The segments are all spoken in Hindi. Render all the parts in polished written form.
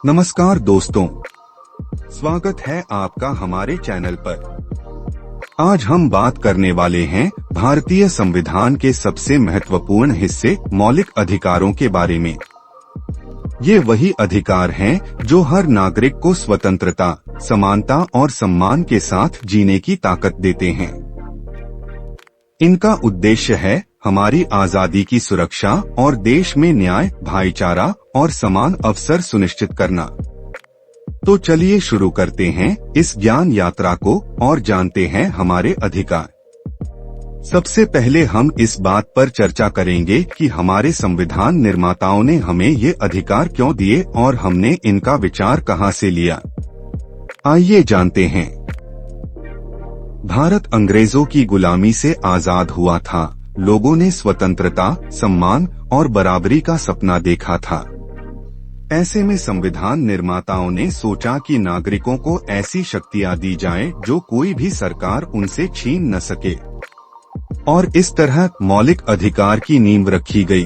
नमस्कार दोस्तों, स्वागत है आपका हमारे चैनल पर। आज हम बात करने वाले हैं भारतीय संविधान के सबसे महत्वपूर्ण हिस्से मौलिक अधिकारों के बारे में। ये वही अधिकार हैं जो हर नागरिक को स्वतंत्रता, समानता और सम्मान के साथ जीने की ताकत देते हैं। इनका उद्देश्य है हमारी आजादी की सुरक्षा और देश में न्याय, भाईचारा और समान अवसर सुनिश्चित करना। तो चलिए शुरू करते हैं इस ज्ञान यात्रा को और जानते हैं हमारे अधिकार। सबसे पहले हम इस बात पर चर्चा करेंगे कि हमारे संविधान निर्माताओं ने हमें ये अधिकार क्यों दिए और हमने इनका विचार कहां से लिया। आइए जानते हैं। भारत अंग्रेजों की गुलामी से आजाद हुआ था। लोगों ने स्वतंत्रता, सम्मान और बराबरी का सपना देखा था। ऐसे में संविधान निर्माताओं ने सोचा कि नागरिकों को ऐसी शक्तियां दी जाएं जो कोई भी सरकार उनसे छीन न सके, और इस तरह मौलिक अधिकार की नींव रखी गई।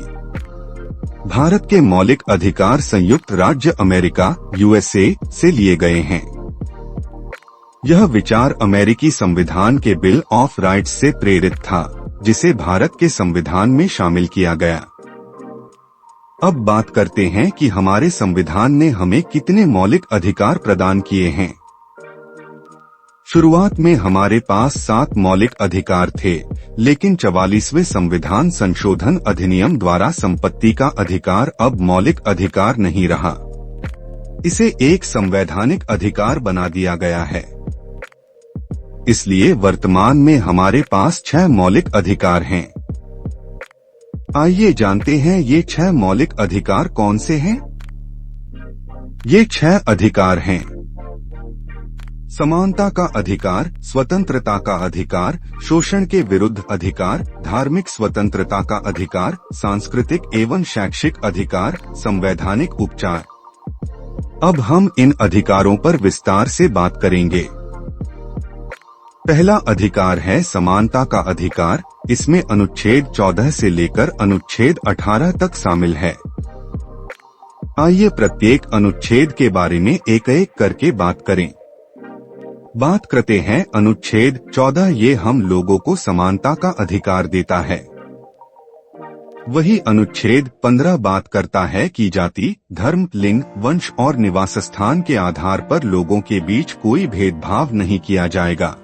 भारत के मौलिक अधिकार संयुक्त राज्य अमेरिका USA से लिए गए हैं। यह विचार अमेरिकी संविधान के बिल ऑफ राइट्स से प्रेरित था, जिसे भारत के संविधान में शामिल किया गया। अब बात करते हैं कि हमारे संविधान ने हमें कितने मौलिक अधिकार प्रदान किए हैं। शुरुआत में हमारे पास 7 मौलिक अधिकार थे, लेकिन 44वें संविधान संशोधन अधिनियम द्वारा संपत्ति का अधिकार अब मौलिक अधिकार नहीं रहा। इसे एक संवैधानिक अधिकार बना दिया गया है। इसलिए वर्तमान में हमारे पास 6 मौलिक अधिकार हैं। आइए जानते हैं ये 6 मौलिक अधिकार कौन से हैं। ये 6 अधिकार हैं: समानता का अधिकार, स्वतंत्रता का अधिकार, शोषण के विरुद्ध अधिकार, धार्मिक स्वतंत्रता का अधिकार, सांस्कृतिक एवं शैक्षिक अधिकार, संवैधानिक उपचार। अब हम इन अधिकारों पर विस्तार से बात करेंगे। पहला अधिकार है समानता का अधिकार। इसमें अनुच्छेद 14 से लेकर अनुच्छेद 18 तक शामिल है। आइए प्रत्येक अनुच्छेद के बारे में एक-एक करके बात करें। बात करते हैं अनुच्छेद 14। ये हम लोगों को समानता का अधिकार देता है। वही अनुच्छेद 15 बात करता है कि जाति, धर्म, लिंग, वंश और निवास स्थान के आधार पर लोगों के बीच कोई भेदभाव नहीं किया जाएगा।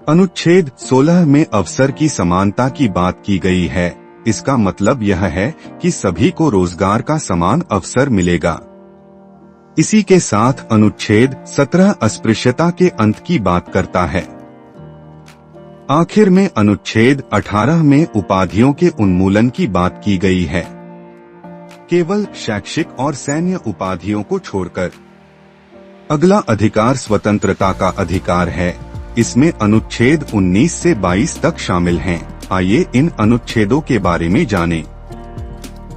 अनुच्छेद 16 में अवसर की समानता की बात की गई है। इसका मतलब यह है कि सभी को रोजगार का समान अवसर मिलेगा। इसी के साथ अनुच्छेद 17 अस्पृश्यता के अंत की बात करता है। आखिर में अनुच्छेद 18 में उपाधियों के उन्मूलन की बात की गई है, केवल शैक्षिक और सैन्य उपाधियों को छोड़कर। अगला अधिकार स्वतंत्रता का अधिकार है। इसमें अनुच्छेद 19 से 22 तक शामिल हैं। आइए इन अनुच्छेदों के बारे में जानें।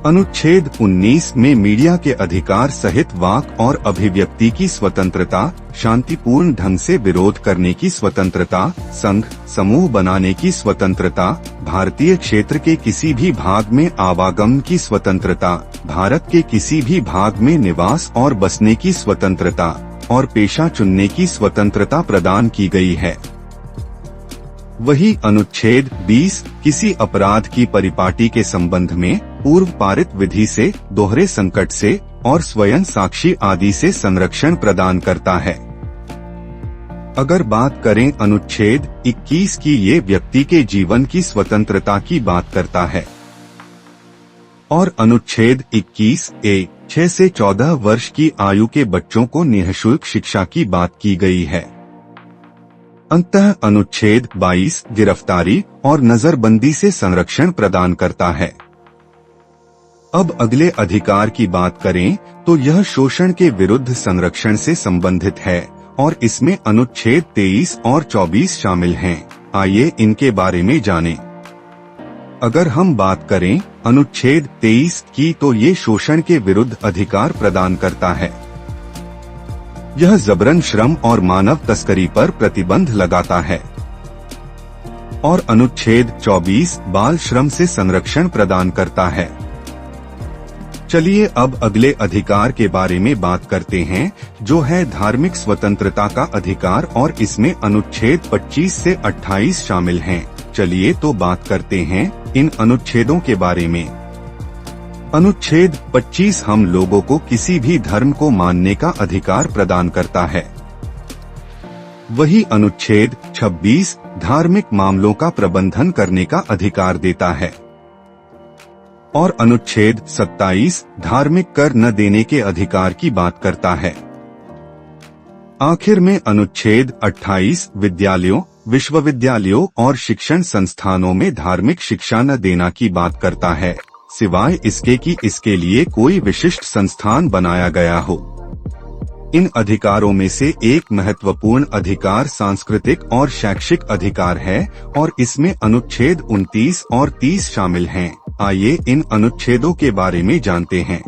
अनुच्छेद 19 में मीडिया के अधिकार सहित वाक और अभिव्यक्ति की स्वतंत्रता, शांतिपूर्ण ढंग से विरोध करने की स्वतंत्रता, संघ समूह बनाने की स्वतंत्रता, भारतीय क्षेत्र के किसी भी भाग में आवागमन की स्वतंत्रता, भारत के किसी भी भाग में निवास और बसने की स्वतंत्रता और पेशा चुनने की स्वतंत्रता प्रदान की गई है। वही अनुच्छेद 20 किसी अपराध की परिपाटी के संबंध में पूर्व पारित विधि से, दोहरे संकट से और स्वयं साक्षी आदि से संरक्षण प्रदान करता है। अगर बात करें अनुच्छेद 21 की, ये व्यक्ति के जीवन की स्वतंत्रता की बात करता है। और अनुच्छेद 21A 6 से 14 वर्ष की आयु के बच्चों को निःशुल्क शिक्षा की बात की गई है। अंततः अनुच्छेद 22 गिरफ्तारी और नजरबंदी से संरक्षण प्रदान करता है। अब अगले अधिकार की बात करें तो यह शोषण के विरुद्ध संरक्षण से संबंधित है और इसमें अनुच्छेद 23 और 24 शामिल हैं। आइए इनके बारे में जानें। अगर हम बात करें अनुच्छेद 23 की, तो ये शोषण के विरुद्ध अधिकार प्रदान करता है। यह जबरन श्रम और मानव तस्करी पर प्रतिबंध लगाता है। और अनुच्छेद 24 बाल श्रम से संरक्षण प्रदान करता है। चलिए अब अगले अधिकार के बारे में बात करते हैं, जो है धार्मिक स्वतंत्रता का अधिकार, और इसमें अनुच्छेद 25 से 28 शामिल हैं। चलिए तो बात करते हैं इन अनुच्छेदों के बारे में। अनुच्छेद 25 हम लोगों को किसी भी धर्म को मानने का अधिकार प्रदान करता है। वही अनुच्छेद 26 धार्मिक मामलों का प्रबंधन करने का अधिकार देता है, और अनुच्छेद 27 धार्मिक कर न देने के अधिकार की बात करता है। आखिर में अनुच्छेद 28 विद्यालयों, विश्वविद्यालयों और शिक्षण संस्थानों में धार्मिक शिक्षा न देना की बात करता है, सिवाय इसके कि इसके लिए कोई विशिष्ट संस्थान बनाया गया हो। इन अधिकारों में से एक महत्वपूर्ण अधिकार सांस्कृतिक और शैक्षिक अधिकार है, और इसमें अनुच्छेद 29 और 30 शामिल हैं। आइए इन अनुच्छेदों के बारे में जानते हैं।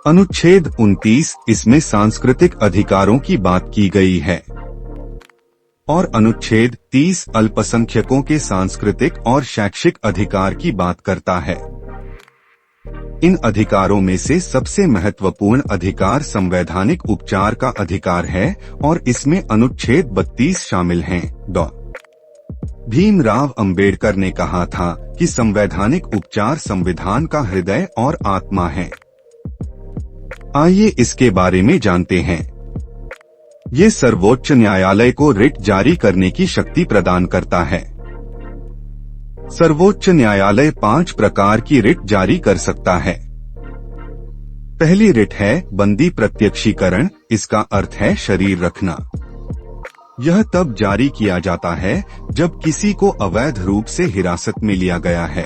अनुच्छेद 29 इसमें सांस्कृतिक अधिकारों की बात की गई है, और अनुच्छेद 30 अल्पसंख्यकों के सांस्कृतिक और शैक्षिक अधिकार की बात करता है। इन अधिकारों में से सबसे महत्वपूर्ण अधिकार संवैधानिक उपचार का अधिकार है, और इसमें अनुच्छेद 32 शामिल हैं। डॉ. भीमराव अंबेडकर ने कहा था कि संवैधानिक उपचार संविधान का हृदय और आत्मा है। आइए इसके बारे में जानते हैं। ये सर्वोच्च न्यायालय को रिट जारी करने की शक्ति प्रदान करता है। सर्वोच्च न्यायालय 5 प्रकार की रिट जारी कर सकता है। पहली रिट है बंदी प्रत्यक्षीकरण। इसका अर्थ है शरीर रखना। यह तब जारी किया जाता है जब किसी को अवैध रूप से हिरासत में लिया गया है।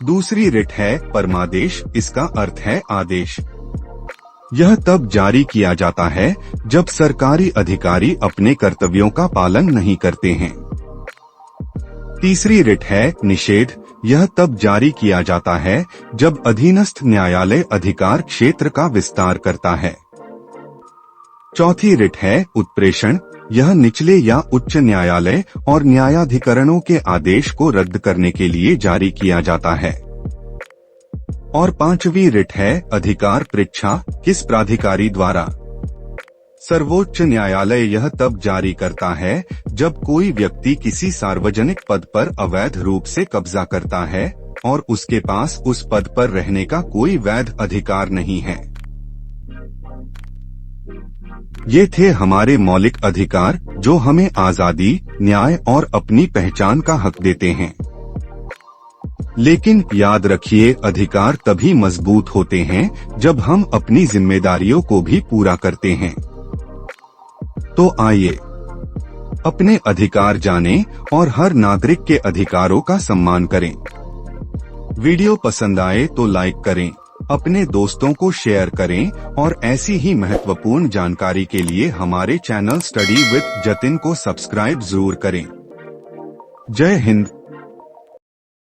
दूसरी रिट है परमादेश। इसका अर्थ है आदेश। यह तब जारी किया जाता है जब सरकारी अधिकारी अपने कर्तव्यों का पालन नहीं करते हैं। तीसरी रिट है निषेध। यह तब जारी किया जाता है जब अधीनस्थ न्यायालय अधिकार क्षेत्र का विस्तार करता है। चौथी रिट है उत्प्रेषण। यह निचले या उच्च न्यायालय और न्यायाधिकरणों के आदेश को रद्द करने के लिए जारी किया जाता है। और पांचवी रिट है अधिकार परीक्षा। किस प्राधिकारी द्वारा? सर्वोच्च न्यायालय यह तब जारी करता है जब कोई व्यक्ति किसी सार्वजनिक पद पर अवैध रूप से कब्जा करता है और उसके पास उस पद पर रहने का कोई वैध अधिकार नहीं है। ये थे हमारे मौलिक अधिकार, जो हमें आजादी, न्याय और अपनी पहचान का हक देते हैं। लेकिन याद रखिए, अधिकार तभी मजबूत होते हैं जब हम अपनी जिम्मेदारियों को भी पूरा करते हैं। तो आइए अपने अधिकार जानें और हर नागरिक के अधिकारों का सम्मान करें। वीडियो पसंद आए तो लाइक करें, अपने दोस्तों को शेयर करें, और ऐसी ही महत्वपूर्ण जानकारी के लिए हमारे चैनल स्टडी विद जतिन को सब्सक्राइब जरूर करें। जय हिंद।